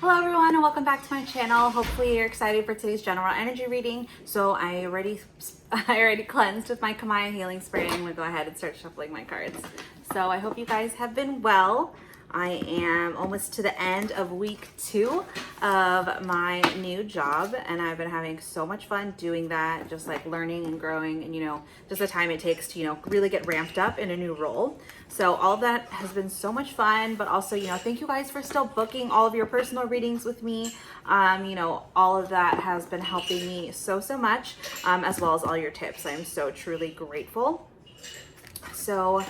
Hello everyone and welcome back to my channel. Hopefully you're excited for today's general energy reading. So I already cleansed with my Kamaya healing spray. I'm gonna go ahead and start shuffling my cards. So I hope you guys have been well. I am almost to the end of week 2 of my new job, and I've been having so much fun doing that, just like learning and growing, and just the time it takes to really get ramped up in a new role. So all of that has been so much fun, but also thank you guys for still booking all of your personal readings with me. All of that has been helping me so much, as well as all your tips. I'm so truly grateful. So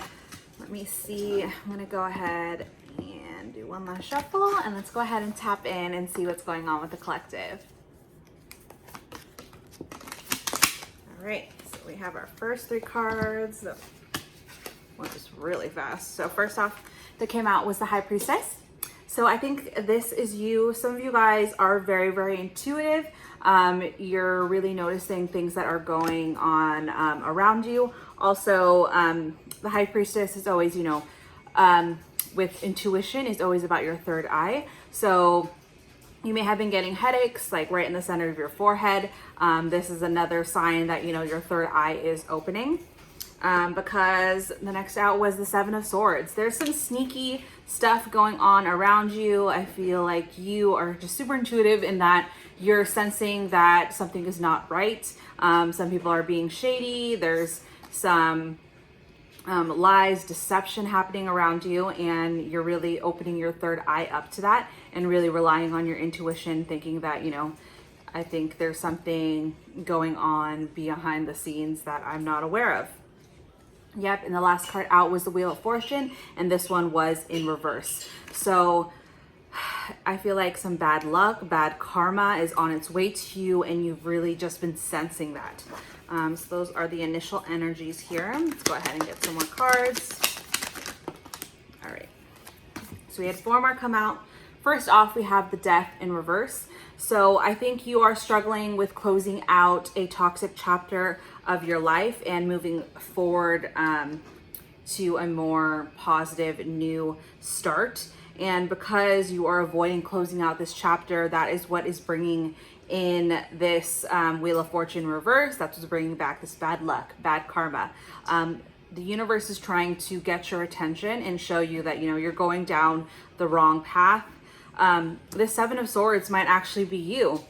let me see, I'm gonna go ahead and do one last shuffle, and let's go ahead and tap in and see what's going on with the collective. All right, so we have our first 3 cards. Went just really fast. So first off that came out was the High Priestess. So I think this is you. Some of you guys are very intuitive. You're really noticing things that are going on around you. Also, the High Priestess is always, with intuition, is always about your third eye. So you may have been getting headaches like right in the center of your forehead. This is another sign that, your third eye is opening. Because the next out was the 7 of Swords. There's some sneaky stuff going on around you. I feel like you are just super intuitive in that you're sensing that something is not right. Some people are being shady. There's some lies, deception happening around you, and you're really opening your third eye up to that and really relying on your intuition, thinking that, I think there's something going on behind the scenes that I'm not aware of. Yep, and the last card out was the Wheel of Fortune, and this one was in reverse. So I feel like some bad luck, bad karma is on its way to you, and you've really just been sensing that. So those are the initial energies here. Let's go ahead and get some more cards. All right, so we had 4 more come out. First off, we have the Death in reverse. So I think you are struggling with closing out a toxic chapter of your life and moving forward to a more positive new start. And because you are avoiding closing out this chapter, that is what is bringing in this Wheel of Fortune reverse. That's what's bringing back this bad luck, bad karma. The universe is trying to get your attention and show you that, you're going down the wrong path. The 7 of Swords might actually be you.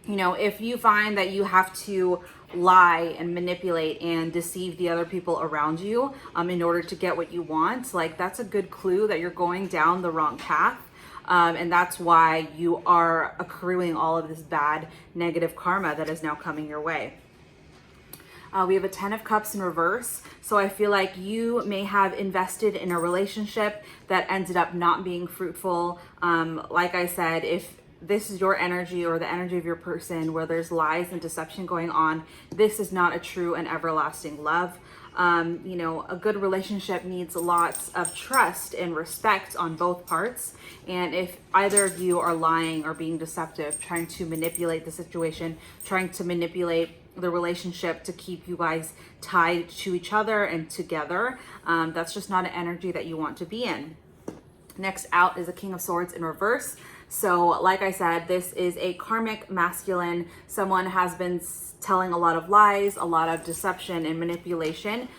If you find that you have to lie and manipulate and deceive the other people around you in order to get what you want, like that's a good clue that you're going down the wrong path. And that's why you are accruing all of this bad negative karma that is now coming your way. We have a 10 of Cups in reverse. So I feel like you may have invested in a relationship that ended up not being fruitful. Like I said, if this is your energy or the energy of your person where there's lies and deception going on, this is not a true and everlasting love. A good relationship needs lots of trust and respect on both parts. And if either of you are lying or being deceptive, trying to manipulate the situation, trying to manipulate the relationship to keep you guys tied to each other and together, that's just not an energy that you want to be in. Next out is the King of Swords in reverse. So like I said, this is a karmic masculine. Someone has been telling a lot of lies, a lot of deception and manipulation,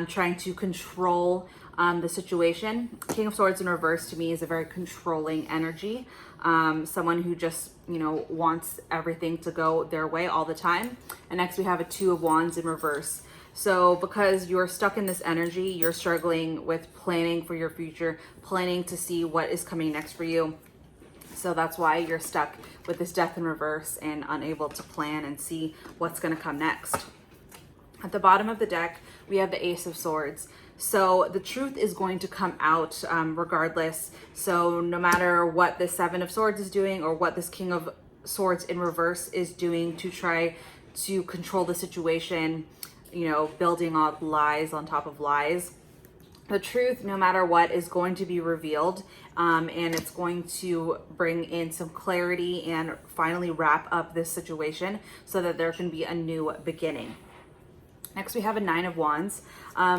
trying to control the situation. King of Swords in reverse to me is a very controlling energy. Someone who just, wants everything to go their way all the time. And next we have a 2 of Wands in reverse. So because you're stuck in this energy, you're struggling with planning for your future, planning to see what is coming next for you. So that's why you're stuck with this Death in reverse and unable to plan and see what's going to come next. At the bottom of the deck, we have the Ace of Swords. So the truth is going to come out regardless. So no matter what the 7 of Swords is doing or what this King of Swords in reverse is doing to try to control the situation, building up lies on top of lies, the truth, no matter what, is going to be revealed, and it's going to bring in some clarity and finally wrap up this situation so that there can be a new beginning. Next, we have a 9 of Wands.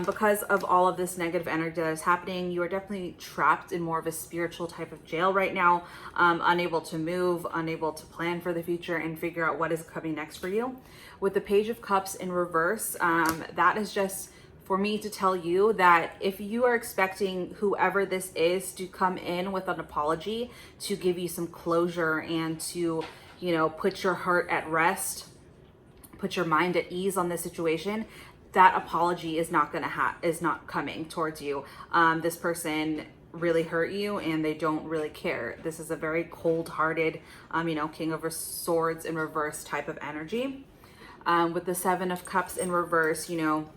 Because of all of this negative energy that is happening, you are definitely trapped in more of a spiritual type of jail right now, unable to move, unable to plan for the future and figure out what is coming next for you. With the Page of Cups in reverse, that is just for me to tell you that if you are expecting whoever this is to come in with an apology, to give you some closure and to, you know, put your heart at rest, put your mind at ease on this situation, that apology is not coming towards you. This person really hurt you and they don't really care. This is a very cold-hearted, you know, King of Swords in reverse type of energy. With the 7 of Cups in reverse, you know,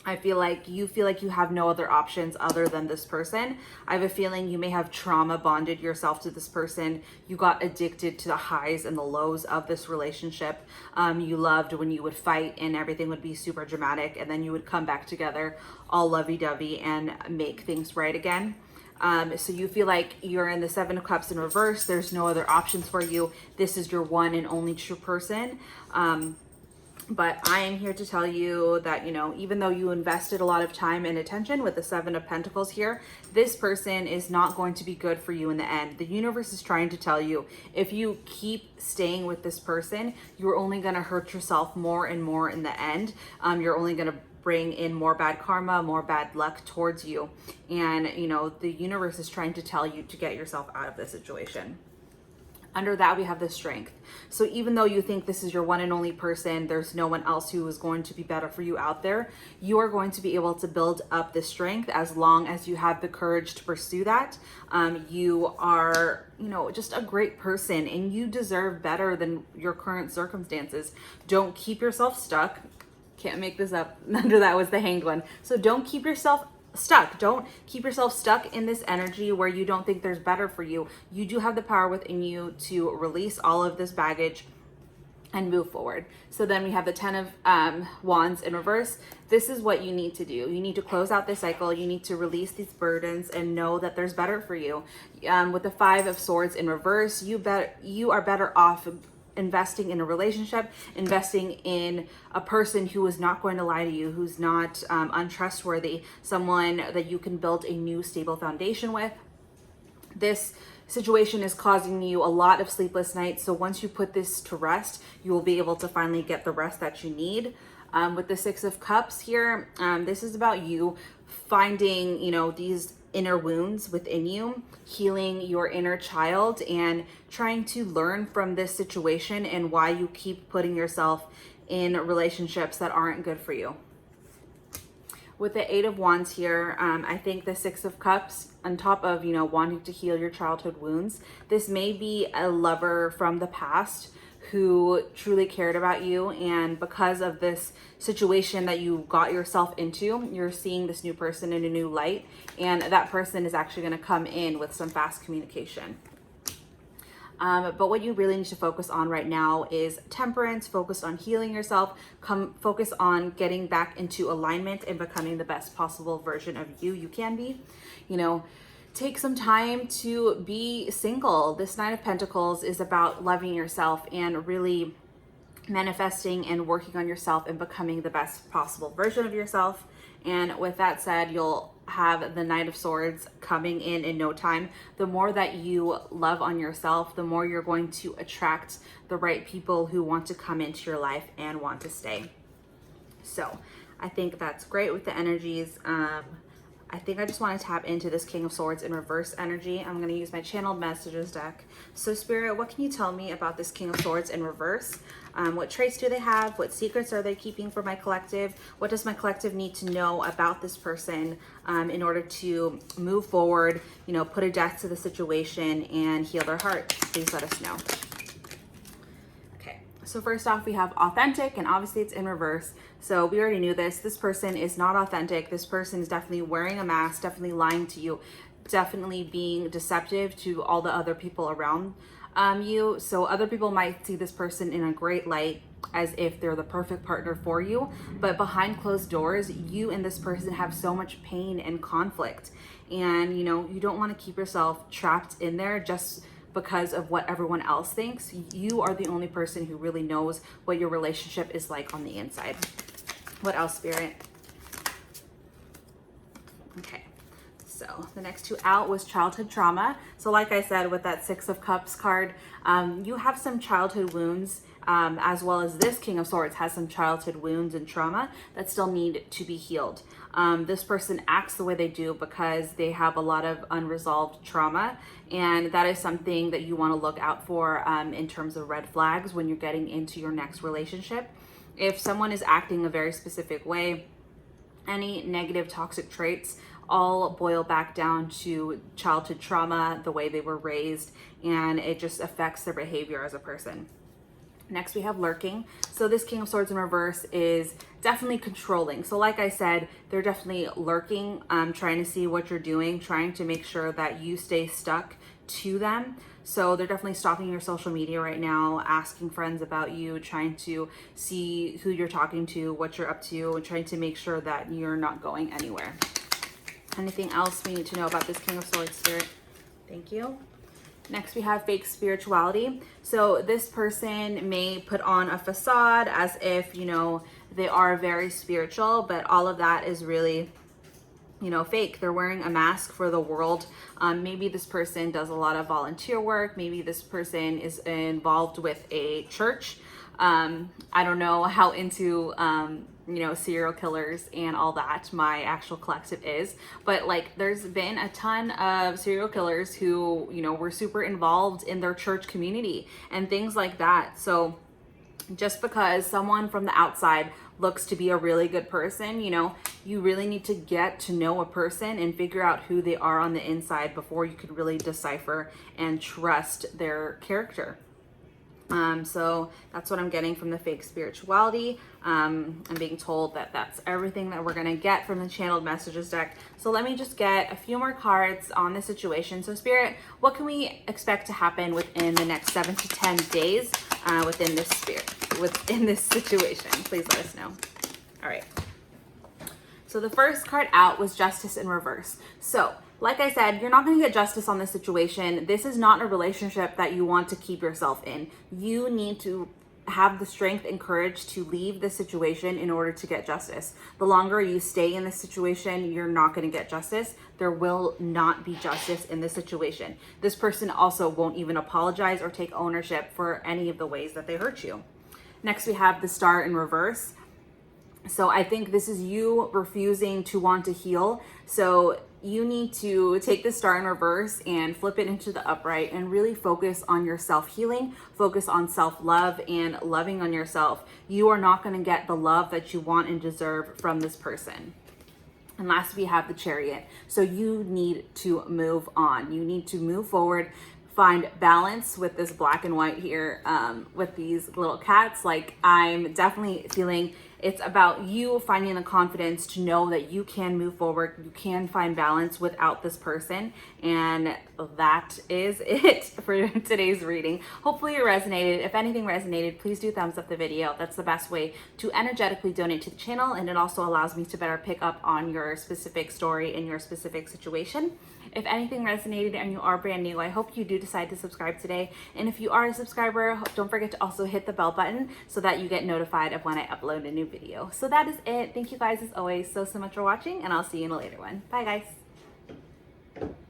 I feel like you have no other options other than this person. I have a feeling you may have trauma bonded yourself to this person. You got addicted to the highs and the lows of this relationship. You loved when you would fight and everything would be super dramatic, and then you would come back together all lovey-dovey and make things right again. So you feel like you're in the 7 of Cups in reverse. There's no other options for you. This is your one and only true person. But I am here to tell you that, you know, even though you invested a lot of time and attention with the 7 of Pentacles here, this person is not going to be good for you in the end. The universe is trying to tell you, if you keep staying with this person, you're only going to hurt yourself more and more in the end. You're only going to bring in more bad karma, more bad luck towards you. And, you know, the universe is trying to tell you to get yourself out of this situation. Under that, we have the Strength. So even though you think this is your one and only person, there's no one else who is going to be better for you out there, you are going to be able to build up the strength as long as you have the courage to pursue that. You are, you know, just a great person and you deserve better than your current circumstances. Don't keep yourself stuck. Can't make this up. Under that was the Hanged one. So don't keep yourself stuck. Don't keep yourself stuck in this energy where you don't think there's better for you. You do have the power within you to release all of this baggage and move forward. So then we have the 10 of Wands in reverse. This is what you need to do. You need to close out this cycle. You need to release these burdens and know that there's better for you. With the 5 of Swords in reverse, you are better off investing in a relationship, investing in a person who is not going to lie to you, who's not untrustworthy, someone that you can build a new stable foundation with. This situation is causing you a lot of sleepless nights. So once you put this to rest, you will be able to finally get the rest that you need. With the 6 of Cups here, this is about you finding, you know, these inner wounds within you, healing your inner child and trying to learn from this situation and why you keep putting yourself in relationships that aren't good for you. With the 8 of Wands here, I think the 6 of Cups, on top of, you know, wanting to heal your childhood wounds, this may be a lover from the past who truly cared about you, and because of this situation that you got yourself into, you're seeing this new person in a new light, and that person is actually going to come in with some fast communication. But what you really need to focus on right now is temperance, focus on healing yourself, focus on getting back into alignment and becoming the best possible version of you can be. You know, take some time to be single. This 9 of Pentacles is about loving yourself and really manifesting and working on yourself and becoming the best possible version of yourself. And with that said, you'll have the Knight of Swords coming in no time. The more that you love on yourself, the more you're going to attract the right people who want to come into your life and want to stay. So I think that's great with the energies. I think I just want to tap into this King of Swords in reverse energy. I'm going to use my channeled messages deck. So Spirit, what can you tell me about this King of Swords in reverse? What traits do they have? What secrets are they keeping for my collective? What does my collective need to know about this person in order to move forward, you know, put a death to the situation and heal their heart? Please let us know. Okay, so first off, we have authentic, and obviously it's in reverse. So we already knew this. This person is not authentic. This person is definitely wearing a mask, definitely lying to you, definitely being deceptive to all the other people around you. So other people might see this person in a great light as if they're the perfect partner for you, but behind closed doors, you and this person have so much pain and conflict, and you know, you don't want to keep yourself trapped in there just because of what everyone else thinks. You are the only person who really knows what your relationship is like on the inside. What else, Spirit? Okay. So the next two out was childhood trauma. So like I said, with that Six of Cups card, you have some childhood wounds, as well as this King of Swords has some childhood wounds and trauma that still need to be healed. This person acts the way they do because they have a lot of unresolved trauma, and that is something that you want to look out for in terms of red flags when you're getting into your next relationship. If someone is acting a very specific way, any negative toxic traits all boil back down to childhood trauma, the way they were raised, and it just affects their behavior as a person. Next, we have lurking. So this King of Swords in reverse is definitely controlling. So like I said, they're definitely lurking, trying to see what you're doing, trying to make sure that you stay stuck to them. So they're definitely stalking your social media right now, asking friends about you, trying to see who you're talking to, what you're up to, and trying to make sure that you're not going anywhere. Anything else we need to know about this King of Swords, Spirit? Thank you. Next, we have fake spirituality. So this person may put on a facade as if, you know, they are very spiritual, but all of that is really, you know, fake. They're wearing a mask for the world. Maybe this person does a lot of volunteer work. Maybe this person is involved with a church. I don't know how into, you know, serial killers and all that my actual collective is, but like there's been a ton of serial killers who, you know, were super involved in their church community and things like that. So just because someone from the outside looks to be a really good person, you know, you really need to get to know a person and figure out who they are on the inside before you could really decipher and trust their character. So that's what I'm getting from the fake spirituality. I'm being told that that's everything that we're going to get from the channeled messages deck. So let me just get a few more cards on the situation. So Spirit, what can we expect to happen within the next 7 to 10 days within this situation? Please let us know. All right. So the first card out was Justice in reverse. So like I said, you're not going to get justice on this situation. This is not a relationship that you want to keep yourself in. You need to have the strength and courage to leave the situation in order to get justice. The longer you stay in this situation, you're not going to get justice. There will not be justice in this situation. This person also won't even apologize or take ownership for any of the ways that they hurt you. Next, we have the Star in reverse. So I think this is you refusing to want to heal. So you need to take the Star in reverse and flip it into the upright and really focus on your self-healing, focus on self-love and loving on yourself. You are not going to get the love that you want and deserve from this person. And last, we have the Chariot. So you need to move on. You need to move forward, find balance with this black and white here, with these little cats. Like, I'm definitely feeling it's about you finding the confidence to know that you can move forward, you can find balance without this person. And that is it for today's reading. Hopefully it resonated. If anything resonated, please do thumbs up the video. That's the best way to energetically donate to the channel, and it also allows me to better pick up on your specific story and your specific situation. If anything resonated and you are brand new, I hope you do decide to subscribe today. And if you are a subscriber, don't forget to also hit the bell button so that you get notified of when I upload a new video. So that is it. Thank you guys as always so much for watching, and I'll see you in a later one. Bye guys.